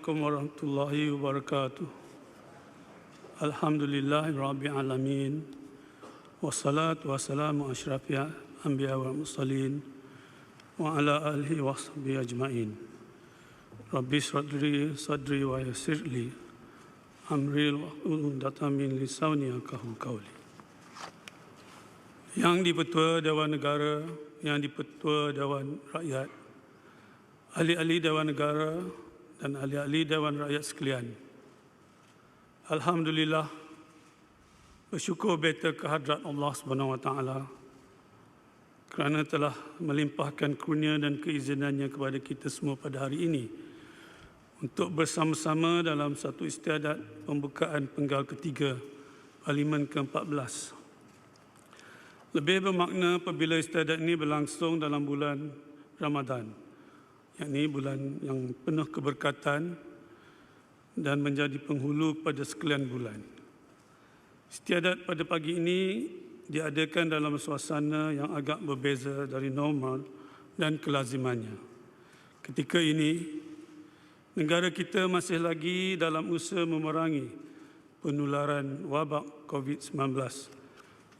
Assalamualaikum warahmatullahi wabarakatuh. Alhamdulillahirabbil alamin. Wassalatu wassalamu asyrafil anbiya wal mursalin wa ala alihi wa sahbihi ajmain. Rabbi shrah sadri wa yassir li amri wahlul 'uqdatam min lisani yafqahu qawli. Yang di-Pertua Dewan Negara, yang di-Pertua Dewan Rakyat, ahli-ahli Dewan Negara dan ahli-ahli Dewan Rakyat sekalian. Alhamdulillah, bersyukur beta kehadrat Allah SWT kerana telah melimpahkan kurnia dan keizinannya kepada kita semua pada hari ini untuk bersama-sama dalam satu istiadat pembukaan penggal ketiga Parlimen ke-14. Lebih bermakna apabila istiadat ini berlangsung dalam bulan Ramadan, yakni bulan yang penuh keberkatan dan menjadi penghulu pada sekalian bulan. Istiadat pada pagi ini diadakan dalam suasana yang agak berbeza dari normal dan kelazimannya. Ketika ini, negara kita masih lagi dalam usaha memerangi penularan wabak COVID-19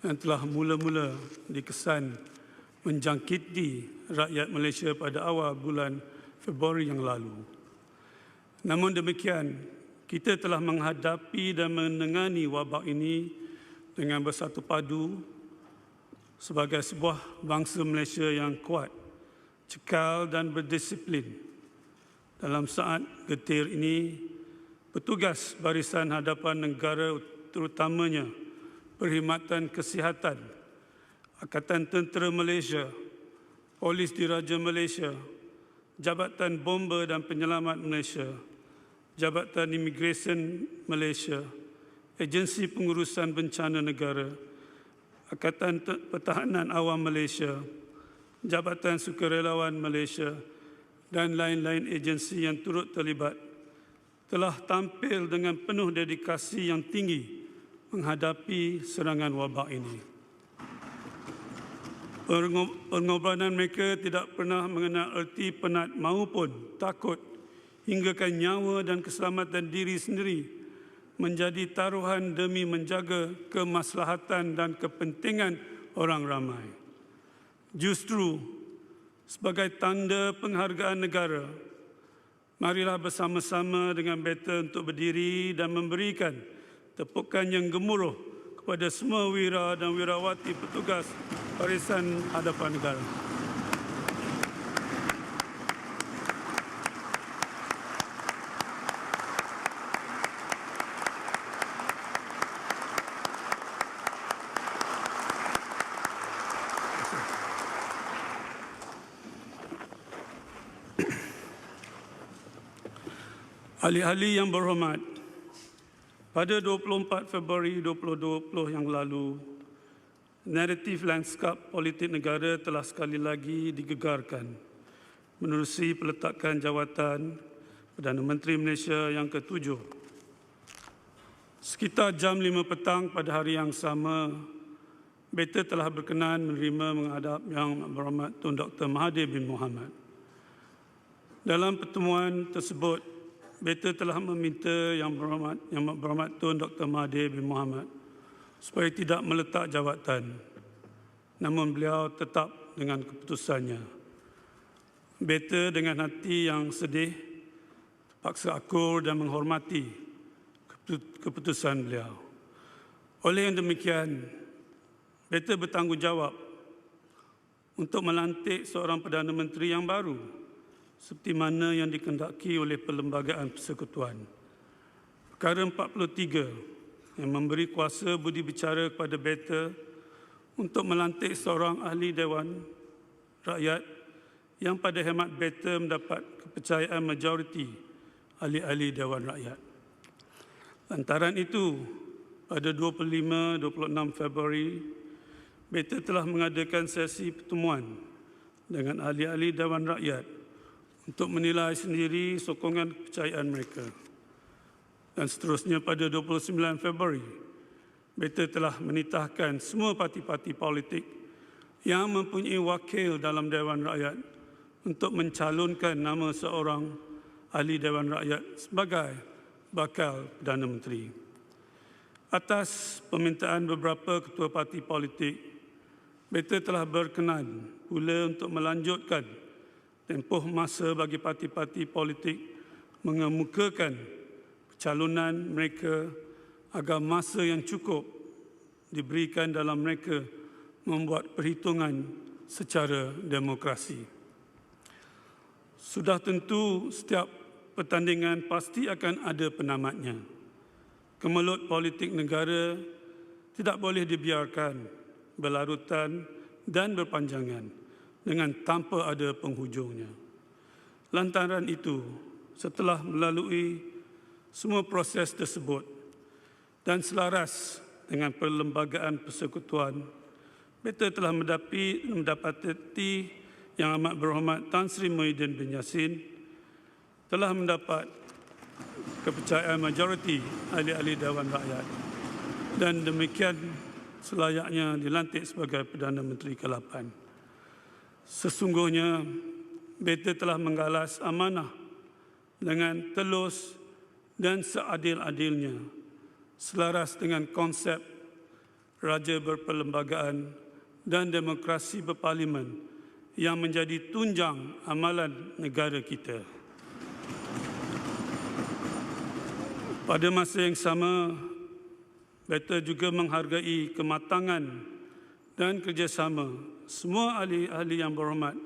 yang telah mula-mula dikesan menjangkiti rakyat Malaysia pada awal bulan Februari yang lalu. Namun demikian, kita telah menghadapi dan menangani wabak ini dengan bersatu padu sebagai sebuah bangsa Malaysia yang kuat, cekal dan berdisiplin. Dalam saat getir ini, petugas barisan hadapan negara terutamanya Perkhidmatan Kesihatan, Angkatan Tentera Malaysia, Polis Diraja Malaysia, Jabatan Bomba dan Penyelamat Malaysia, Jabatan Imigresen Malaysia, Agensi Pengurusan Bencana Negara, Angkatan Pertahanan Awam Malaysia, Jabatan Sukarelawan Malaysia dan lain-lain agensi yang turut terlibat telah tampil dengan penuh dedikasi yang tinggi menghadapi serangan wabak ini. Pengorbanan mereka tidak pernah mengenal erti penat maupun takut, hinggakan nyawa dan keselamatan diri sendiri menjadi taruhan demi menjaga kemaslahatan dan kepentingan orang ramai. Justru, sebagai tanda penghargaan negara, marilah bersama-sama dengan beta untuk berdiri dan memberikan tepukan yang gemuruh kepada semua wira dan wirawati petugas barisan hadapan negara. Ahli-ahli yang berhormat, pada 24 Februari 2020 yang lalu, naratif lanskap politik negara telah sekali lagi digegarkan menerusi peletakan jawatan Perdana Menteri Malaysia yang ke-7. Sekitar jam 5 petang pada hari yang sama, beta telah berkenan menerima menghadap Yang Berhormat Tun Dr. Mahathir bin Mohamad. Dalam pertemuan tersebut, beta telah meminta Yang Berhormat Tun Dr. Mahathir bin Mohamad supaya tidak meletak jawatan, namun beliau tetap dengan keputusannya. Beta dengan hati yang sedih terpaksa akur dan menghormati keputusan beliau. Oleh yang demikian, beta bertanggungjawab untuk melantik seorang Perdana Menteri yang baru seperti mana yang dikehendaki oleh Perlembagaan Persekutuan. Perkara 43 yang memberi kuasa budi bicara kepada beta untuk melantik seorang ahli Dewan Rakyat yang pada hemat beta mendapat kepercayaan majoriti ahli-ahli Dewan Rakyat. Lantaran itu, pada 25-26 Februari, beta telah mengadakan sesi pertemuan dengan ahli-ahli Dewan Rakyat untuk menilai sendiri sokongan kepercayaan mereka. Dan seterusnya pada 29 Februari, beta telah menitahkan semua parti-parti politik yang mempunyai wakil dalam Dewan Rakyat untuk mencalonkan nama seorang Ahli Dewan Rakyat sebagai bakal Perdana Menteri. Atas permintaan beberapa ketua parti politik, Beta telah berkenan pula untuk melanjutkan tempoh masa bagi parti-parti politik mengemukakan pencalonan mereka agar masa yang cukup diberikan dalam mereka membuat perhitungan secara demokrasi. Sudah tentu setiap pertandingan pasti akan ada penamatnya. Kemelut politik negara tidak boleh dibiarkan berlarutan dan berpanjangan dengan tanpa ada penghujungnya. Lantaran itu, setelah melalui semua proses tersebut dan selaras dengan perlembagaan persekutuan, Beta telah mendapati Yang Amat Berhormat Tan Sri Muhyiddin bin Yassin telah mendapat kepercayaan majoriti ahli-ahli Dewan Rakyat dan demikian selayaknya dilantik sebagai Perdana Menteri ke-8. Sesungguhnya, Beta telah menggalas amanah dengan telus dan seadil-adilnya, selaras dengan konsep raja berperlembagaan dan demokrasi berparlimen yang menjadi tunjang amalan negara kita. Pada masa yang sama, Beta juga menghargai kematangan dan kerjasama semua ahli-ahli yang berhormat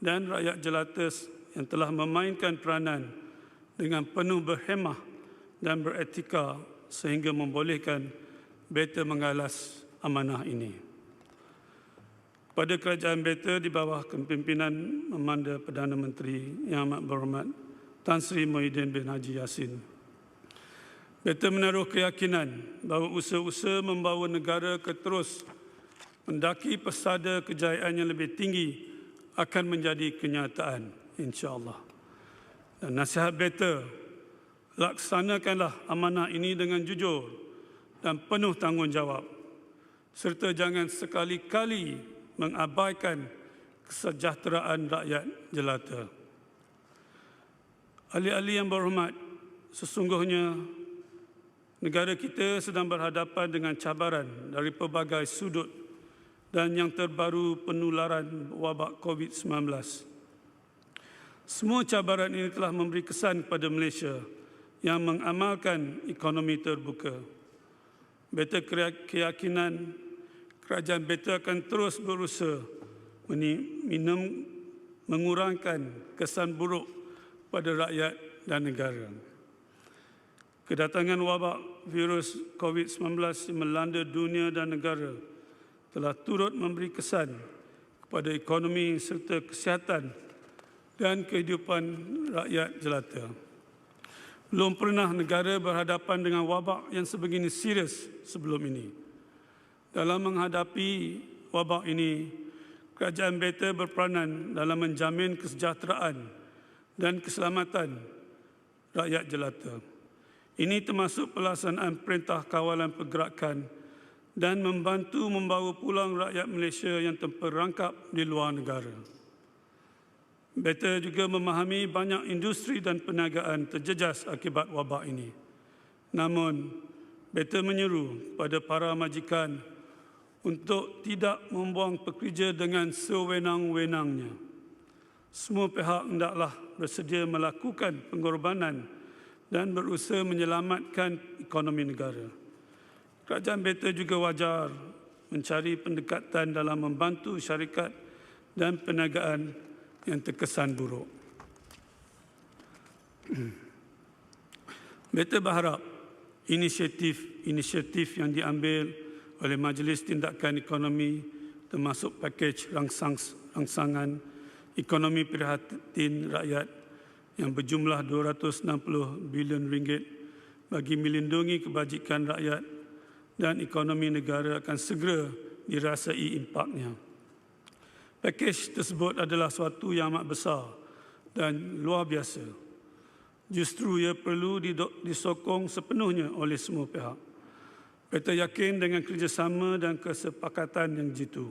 dan rakyat jelata yang telah memainkan peranan dengan penuh berhemah dan beretika sehingga membolehkan Beta menggalas amanah ini. Pada kerajaan Beta di bawah kepimpinan Memanda Perdana Menteri Yang Amat Berhormat Tan Sri Muhyiddin bin Haji Yassin, Beta menaruh keyakinan bahawa usaha-usaha membawa negara ke terus mendaki pesada kejayaan yang lebih tinggi akan menjadi kenyataan, insya-Allah. Dan nasihat Beta, laksanakanlah amanah ini dengan jujur dan penuh tanggungjawab, serta jangan sekali-kali mengabaikan kesejahteraan rakyat jelata. Ahli-ahli yang berhormat, sesungguhnya negara kita sedang berhadapan dengan cabaran dari pelbagai sudut dan yang terbaru penularan wabak COVID-19. Semua cabaran ini telah memberi kesan kepada Malaysia yang mengamalkan ekonomi terbuka. Beta keyakinan kerajaan Beta akan terus berusaha mengurangkan kesan buruk pada rakyat dan negara. Kedatangan wabak virus COVID-19 yang melanda dunia dan negara telah turut memberi kesan kepada ekonomi serta kesihatan dan kehidupan rakyat jelata. Belum pernah negara berhadapan dengan wabak yang sebegini serius sebelum ini. Dalam menghadapi wabak ini, kerajaan Beta berperanan dalam menjamin kesejahteraan dan keselamatan rakyat jelata. Ini termasuk pelaksanaan Perintah Kawalan Pergerakan dan membantu membawa pulang rakyat Malaysia yang terperangkap di luar negara. Beta juga memahami banyak industri dan perniagaan terjejas akibat wabak ini. Namun, Beta menyeru kepada para majikan untuk tidak membuang pekerja dengan sewenang-wenangnya. Semua pihak hendaklah bersedia melakukan pengorbanan dan berusaha menyelamatkan ekonomi negara. Kerajaan Beta juga wajar mencari pendekatan dalam membantu syarikat dan perniagaan yang terkesan buruk. Beta berharap inisiatif yang diambil oleh Majlis Tindakan Ekonomi termasuk pakej rangsangan ekonomi prihatin rakyat yang berjumlah 260 bilion ringgit bagi melindungi kebajikan rakyat dan ekonomi negara akan segera dirasai impaknya. Pakej tersebut adalah suatu yang amat besar dan luar biasa. Justru ia perlu disokong sepenuhnya oleh semua pihak. Beta yakin dengan kerjasama dan kesepakatan yang jitu,